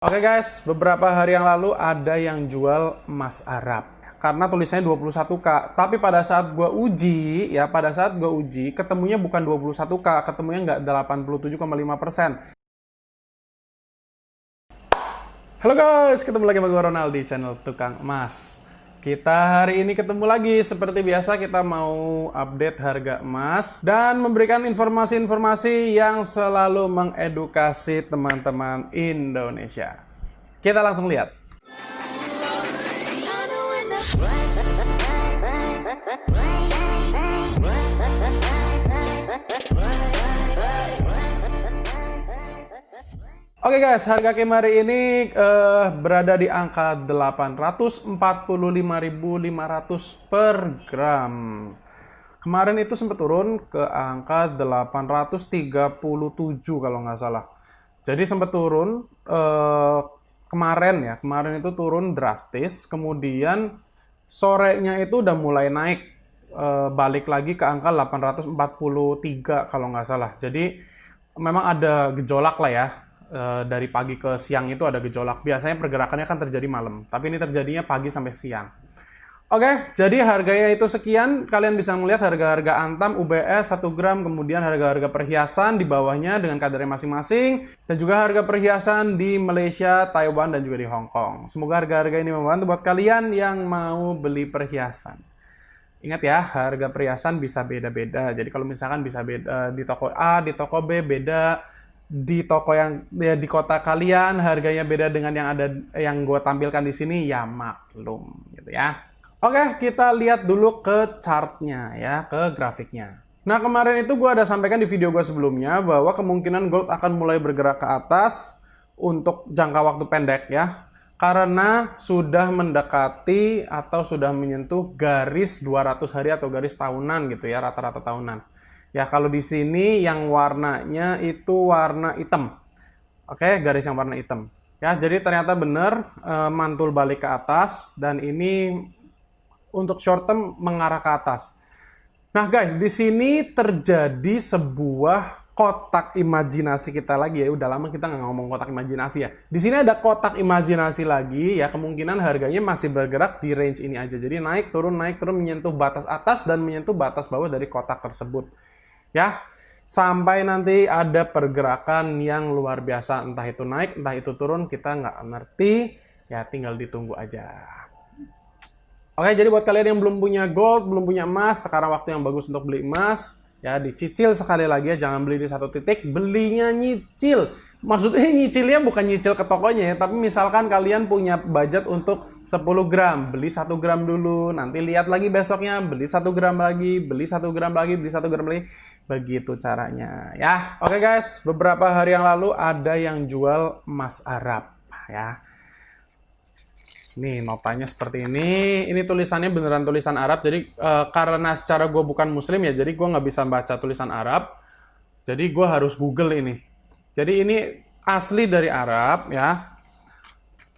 Oke guys, beberapa hari yang lalu ada yang jual emas Arab. Karena tulisannya 21K, tapi pada saat gua uji, ketemunya bukan 21K, ketemunya nggak 87,5%. Halo guys, ketemu lagi sama gue Ronald di channel Tukang Emas. Kita hari ini ketemu lagi, seperti biasa kita mau update harga emas dan memberikan informasi-informasi yang selalu mengedukasi teman-teman Indonesia. Kita langsung lihat. Oke guys, harga KIM hari ini berada di angka 845.500 per gram. Kemarin itu sempat turun ke angka 837 kalau nggak salah. Jadi sempat turun kemarin itu turun drastis. Kemudian sorenya itu udah mulai naik, balik lagi ke angka 843 kalau nggak salah. Jadi memang ada gejolak lah ya. Dari pagi ke siang itu ada gejolak. Biasanya pergerakannya kan terjadi malam, tapi ini terjadinya pagi sampai siang. Oke, jadi harganya itu sekian. Kalian bisa melihat harga-harga Antam, UBS 1 gram, kemudian harga-harga perhiasan di bawahnya dengan kadarnya masing-masing, dan juga harga perhiasan di Malaysia, Taiwan, dan juga di Hong Kong. Semoga harga-harga ini membantu buat kalian yang mau beli perhiasan. Ingat ya, harga perhiasan bisa beda-beda. Jadi kalau misalkan bisa beda di toko A, di toko B beda, di toko yang ya, di kota kalian harganya beda dengan yang ada yang gue tampilkan di sini, ya maklum gitu ya. Oke, kita lihat dulu ke chartnya ya, ke grafiknya. Nah, kemarin itu gue ada sampaikan di video gue sebelumnya bahwa kemungkinan gold akan mulai bergerak ke atas untuk jangka waktu pendek ya, karena sudah mendekati atau sudah menyentuh garis 200 hari atau garis tahunan gitu ya, rata-rata tahunan. Ya, kalau di sini yang warnanya itu warna hitam. Oke, garis yang warna hitam. Ya, jadi ternyata benar mantul balik ke atas dan ini untuk short term mengarah ke atas. Nah, guys, di sini terjadi sebuah kotak imajinasi kita lagi ya. Udah lama kita nggak ngomong kotak imajinasi ya. Di sini ada kotak imajinasi lagi ya. Kemungkinan harganya masih bergerak di range ini aja. Jadi naik turun menyentuh batas atas dan menyentuh batas bawah dari kotak tersebut. Ya, sampai nanti ada pergerakan yang luar biasa, entah itu naik, entah itu turun, kita nggak ngerti, ya tinggal ditunggu aja. Oke, jadi buat kalian yang belum punya gold, belum punya emas, sekarang waktu yang bagus untuk beli emas, ya dicicil sekali lagi ya, jangan beli di satu titik, belinya nyicil. Maksudnya nyicilnya bukan nyicil ke tokonya ya, tapi misalkan kalian punya budget untuk 10 gram, beli 1 gram dulu, nanti lihat lagi besoknya, beli 1 gram lagi, beli 1 gram lagi, beli 1 gram lagi, begitu caranya ya. Oke guys, beberapa hari yang lalu ada yang jual emas Arab ya. Nih notanya seperti ini tulisannya beneran tulisan Arab, jadi karena secara gue bukan muslim ya, jadi gue nggak bisa baca tulisan Arab, jadi gue harus Google ini. Jadi ini asli dari Arab ya.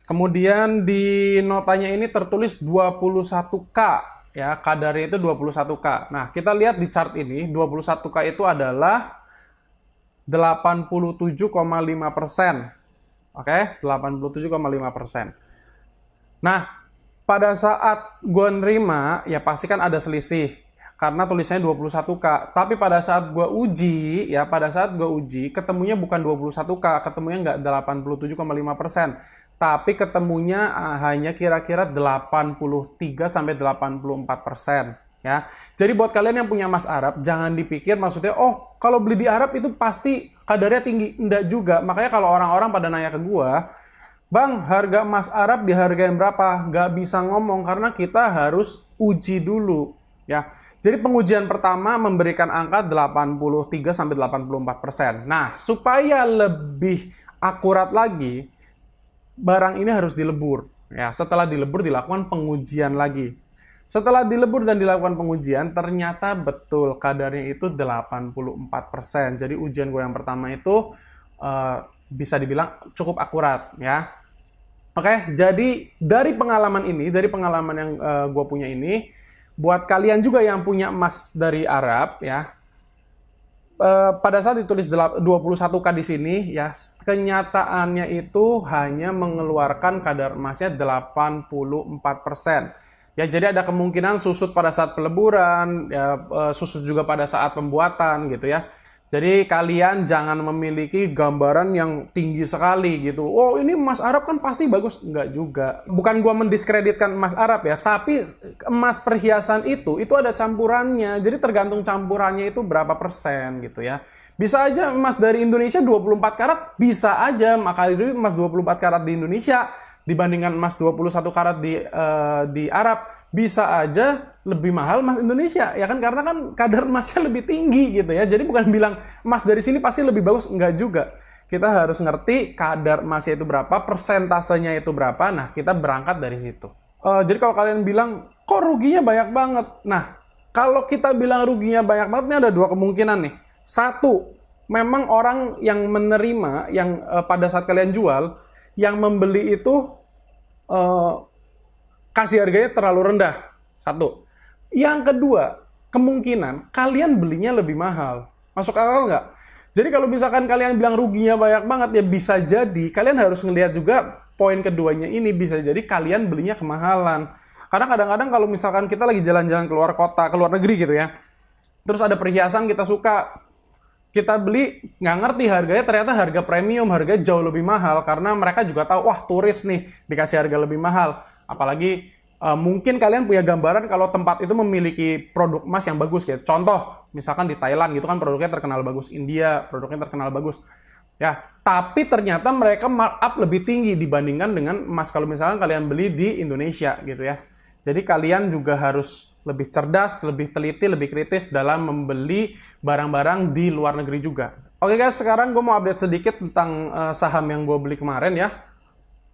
Kemudian di notanya ini tertulis 21K ya, kadarnya itu 21K. Nah, kita lihat di chart ini 21K itu adalah 87,5%. Oke, 87,5%. Nah, pada saat gue nerima ya pasti kan ada selisih karena tulisannya 21K, tapi pada saat gue uji ketemunya bukan 21K, ketemunya nggak 87,5%, tapi ketemunya hanya kira-kira 83-84% ya. Jadi buat kalian yang punya emas Arab, jangan dipikir maksudnya, oh kalau beli di Arab itu pasti kadarnya tinggi. Enggak juga, makanya kalau orang-orang pada nanya ke gue, Bang, harga emas Arab di harga yang berapa? Nggak bisa ngomong karena kita harus uji dulu ya. Jadi pengujian pertama memberikan angka 83-84%. Nah, supaya lebih akurat lagi, barang ini harus dilebur. Ya, setelah dilebur dilakukan pengujian lagi. Setelah dilebur dan dilakukan pengujian, ternyata betul kadarnya itu 84%. Jadi ujian gue yang pertama itu bisa dibilang cukup akurat ya. Oke, jadi dari pengalaman yang gue punya ini, buat kalian juga yang punya emas dari Arab ya, pada saat ditulis 21K di sini ya, kenyataannya itu hanya mengeluarkan kadar emasnya 84%. Ya, jadi ada kemungkinan susut pada saat peleburan, ya, susut juga pada saat pembuatan gitu ya. Jadi kalian jangan memiliki gambaran yang tinggi sekali gitu. Oh, ini emas Arab kan pasti bagus. Enggak juga. Bukan gua mendiskreditkan emas Arab ya, tapi emas perhiasan itu ada campurannya. Jadi tergantung campurannya itu berapa persen gitu ya. Bisa aja emas dari Indonesia 24 karat, bisa aja. Maka itu emas 24 karat di Indonesia dibandingkan emas 21 karat di Arab, bisa aja lebih mahal emas Indonesia, ya kan, karena kan kadar emasnya lebih tinggi gitu ya. Jadi bukan bilang emas dari sini pasti lebih bagus, enggak juga. Kita harus ngerti kadar emasnya itu berapa, persentasenya itu berapa, nah kita berangkat dari situ. Jadi kalau kalian bilang, kok ruginya banyak banget? Nah, kalau kita bilang ruginya banyak banget, ini ada dua kemungkinan nih. Satu, memang orang yang menerima, yang pada saat kalian jual, yang membeli itu kasih harganya terlalu rendah. Satu. Yang kedua, kemungkinan kalian belinya lebih mahal. Masuk akal nggak? Jadi kalau misalkan kalian bilang ruginya banyak banget, ya bisa jadi kalian harus ngelihat juga poin keduanya ini, bisa jadi kalian belinya kemahalan. Karena kadang-kadang kalau misalkan kita lagi jalan-jalan keluar kota, keluar negeri gitu ya, terus ada perhiasan kita suka, kita beli, nggak ngerti harganya, ternyata harga premium, harga jauh lebih mahal, karena mereka juga tahu, wah turis nih, dikasih harga lebih mahal. Apalagi mungkin kalian punya gambaran kalau tempat itu memiliki produk emas yang bagus, kayak contoh, misalkan di Thailand gitu kan produknya terkenal bagus, India produknya terkenal bagus. Ya, tapi ternyata mereka markup lebih tinggi dibandingkan dengan emas kalau misalkan kalian beli di Indonesia gitu ya. Jadi kalian juga harus lebih cerdas, lebih teliti, lebih kritis dalam membeli barang-barang di luar negeri juga. Oke guys, sekarang gue mau update sedikit tentang saham yang gue beli kemarin ya.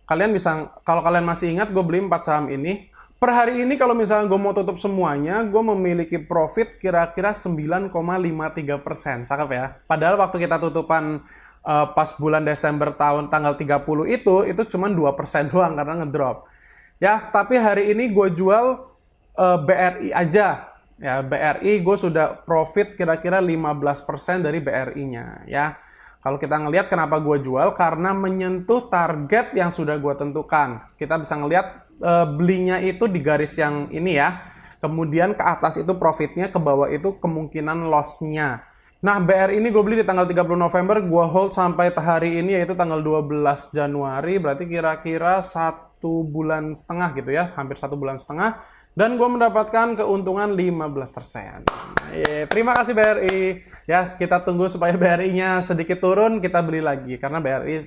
Kalian bisa, kalau kalian masih ingat, gue beli 4 saham ini. Per hari ini kalau misalnya gue mau tutup semuanya, gue memiliki profit kira-kira 9,53%. Cakep ya. Padahal waktu kita tutupan pas bulan Desember tanggal 30 itu cuma 2% doang karena ngedrop. Ya, tapi hari ini gue jual BRI aja. Ya, BRI gue sudah profit kira-kira 15% dari BRI-nya ya. Kalau kita ngelihat kenapa gue jual, karena menyentuh target yang sudah gue tentukan. Kita bisa ngelihat belinya itu di garis yang ini ya. Kemudian ke atas itu profitnya, ke bawah itu kemungkinan loss-nya. Nah, BRI ini gue beli di tanggal 30 November, gue hold sampai hari ini yaitu tanggal 12 Januari, berarti kira-kira 1 bulan setengah gitu ya, hampir 1 bulan setengah. Dan gue mendapatkan keuntungan 15%. Terima kasih BRI. Ya, kita tunggu supaya BRI-nya sedikit turun, kita beli lagi. Karena BRI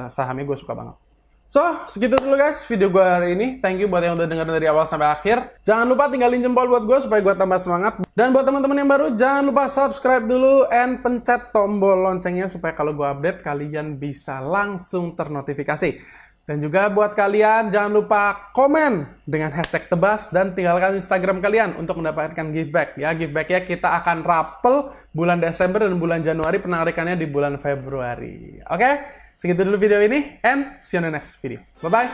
sahamnya gue suka banget. So, segitu dulu guys video gue hari ini. Thank you buat yang udah dengerin dari awal sampai akhir. Jangan lupa tinggalin jempol buat gue supaya gue tambah semangat. Dan buat teman-teman yang baru, jangan lupa subscribe dulu and pencet tombol loncengnya supaya kalau gue update, kalian bisa langsung ternotifikasi. Dan juga buat kalian, jangan lupa komen dengan hashtag tebas dan tinggalkan Instagram kalian untuk mendapatkan giveback. Ya, givebacknya kita akan rapel bulan Desember dan bulan Januari, penarikannya di bulan Februari. Oke, segitu dulu video ini, and see you in the next video. Bye-bye.